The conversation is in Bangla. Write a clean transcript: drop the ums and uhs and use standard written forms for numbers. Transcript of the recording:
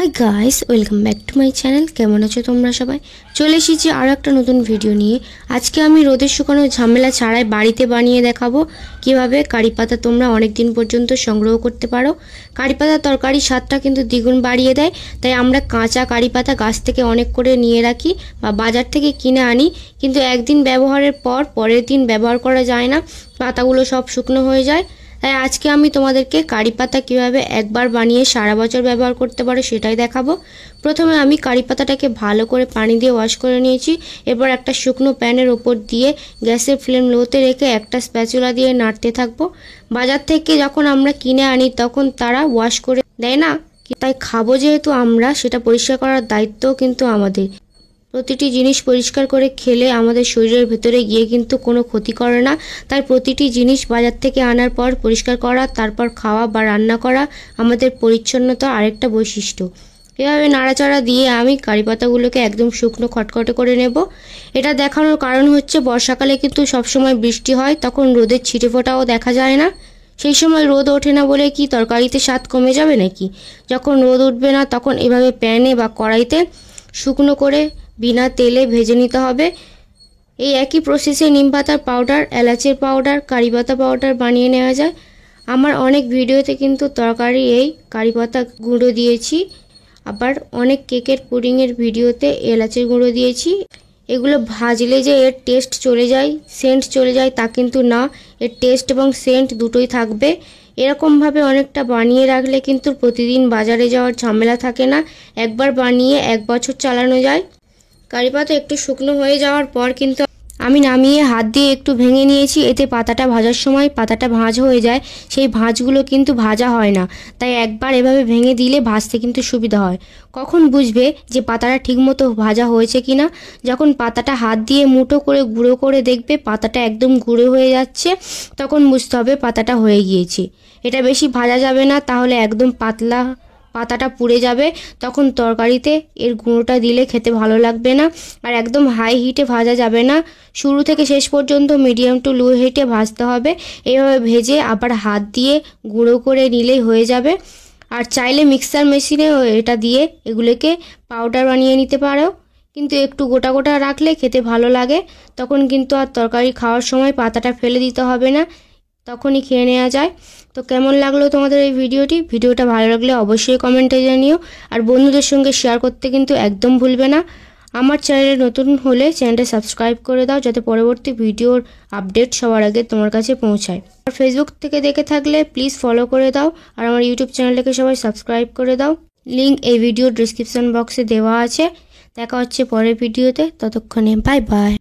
Hi guys, welcome back to my channel. কেমন আছো তোমরা সবাই? চলে এসেছি আরও একটা নতুন ভিডিও নিয়ে। আজকে আমি রোদের শুকানো ঝামেলা ছাড়াই বাড়িতে বানিয়ে দেখাবো কিভাবে কারি পাতা তোমরা অনেক দিন পর্যন্ত সংগ্রহ করতে পারো। কারি পাতার তরকারির স্বাদটা কিন্তু দ্বিগুণ বাড়িয়ে দেয়, তাই আমরা কাঁচা কারি পাতা গাছ থেকে অনেক করে নিয়ে রাখি বা বাজার থেকে কিনে আনি, কিন্তু একদিন ব্যবহারের পর পরের দিন ব্যবহার করা যায় না, পাতাগুলো সব শুকনো হয়ে যায়। তাই আজকে আমি তোমাদেরকে কারি পাতা কীভাবে একবার বানিয়ে সারা বছর ব্যবহার করতে পারো সেটাই দেখাবো। প্রথমে আমি কারি পাতাটাকে ভালো করে পানি দিয়ে ওয়াশ করে নিয়েছি। এরপর একটা শুকনো প্যানের ওপর দিয়ে গ্যাসের ফ্লেম লোতে রেখে একটা স্প্যাচুলা দিয়ে নাড়তে থাকবো। বাজার থেকে যখন আমরা কিনে আনি তখন তারা ওয়াশ করে দেয় না, তাই খাবো যেহেতু আমরা, সেটা পরিষ্কার করার দায়িত্বও কিন্তু আমাদের। প্রতিটি জিনিস পরিষ্কার করে খেলে আমাদের শরীরের ভেতরে গিয়ে কিন্তু কোনো ক্ষতি করে না, তাই প্রতিটি জিনিস বাজার থেকে আনার পর পরিষ্কার করা, তারপর খাওয়া বা রান্না করা আমাদের পরিচ্ছন্নতা আরেকটা বৈশিষ্ট্য। এভাবে নাড়াচাড়া দিয়ে আমি কারি পাতাগুলোকে একদম শুকনো খটখটে করে নেব। এটা দেখানোর কারণ হচ্ছে বর্ষাকালে কিন্তু সবসময় বৃষ্টি হয়, তখন রোদের ছিটে ফোঁটাও দেখা যায় না। সেই সময় রোদ ওঠে না বলে কি তরকারিতে স্বাদ কমে যাবে নাকি? যখন রোদ উঠবে না তখন এভাবে প্যানে বা কড়াইতে শুকনো করে বিনা তেলে ভেজে নিতে হবে। এই একই প্রসেসে নিম পাতার পাউডার, এলাচের পাউডার, কারি পাতা পাউডার বানিয়ে নেওয়া যায়। আমার অনেক ভিডিওতে কিন্তু তরকারি এই কারি পাতা গুঁড়ো দিয়েছি, আবার অনেক কেকের পুডিংয়ের ভিডিওতে এলাচের গুঁড়ো দিয়েছি। এগুলো ভাজলে যে এর টেস্ট চলে যায়, সেন্ট চলে যায় তা কিন্তু না, এর টেস্ট এবং সেন্ট দুটোই থাকবে। এরকমভাবে অনেকটা বানিয়ে রাখলে কিন্তু প্রতিদিন বাজারে যাওয়ার ঝামেলা থাকে না, একবার বানিয়ে 1 বছর চালানো যায়। কারি পাতা একটু শুকনো হয়ে যাওয়ার পর কিন্তু আমি নামিয়ে হাত দিয়ে একটু ভেঙে নিয়েছি, এতে পাতাটা ভাজার সময় পাতাটা ভাঁজ হয়ে যায়, সেই ভাঁজগুলো কিন্তু ভাজা হয় না, তাই একবার এভাবে ভেঙে দিলে ভাজতে কিন্তু সুবিধা হয়। কখন বুঝবে যে পাতাটা ঠিকমতো ভাজা হয়েছে কিনা? যখন পাতাটা হাত দিয়ে মুঠো করে গুঁড়ো করে দেখবে পাতাটা একদম গুঁড়ো হয়ে যাচ্ছে, তখন বুঝতে হবে পাতাটা হয়ে গিয়েছে। এটা বেশি ভাজা যাবে না, তাহলে একদম পাতলা পাতাটা পুড়ে যাবে, তখন তরকারিতে এর গুঁড়োটা দিলে খেতে ভালো লাগবে না। আর একদম হাই হিটে ভাজা যাবে না, শুরু থেকে শেষ পর্যন্ত মিডিয়াম টু লো হিটে ভাজতে হবে। এইভাবে ভেজে আবার হাত দিয়ে গুঁড়ো করে নিলেই হয়ে যাবে। আর চাইলে মিক্সার মেশিনে এটা দিয়ে এগুলোকে পাউডার বানিয়ে নিতে পারো, কিন্তু একটু গোটা গোটা রাখলে খেতে ভালো লাগে। তখন কিন্তু আর তরকারি খাওয়ার সময় পাতাটা ফেলে দিতে হবে না, তখনই খেয়ে নেওয়া যায়। তো কেমন লাগলো তোমাদের এই ভিডিওটা ভালো লাগলে অবশ্যই কমেন্টে জানিও, আর বন্ধুদের সঙ্গে শেয়ার করতে কিন্তু একদম ভুলবে না। আমার চ্যানেলে নতুন হলে চ্যানেলটা সাবস্ক্রাইব করে দাও, যাতে পরবর্তী ভিডিওর আপডেট সবার আগে তোমার কাছে পৌঁছায়। আর ফেসবুক থেকে দেখে থাকলে প্লিজ ফলো করে দাও, আর আমার ইউটিউব চ্যানেলটাকে সবাই সাবস্ক্রাইব করে দাও। লিঙ্ক এই ভিডিওর ডিসক্রিপশন বক্সে দেওয়া আছে। দেখা হচ্ছে পরের ভিডিওতে, ততক্ষণে বাই বাই।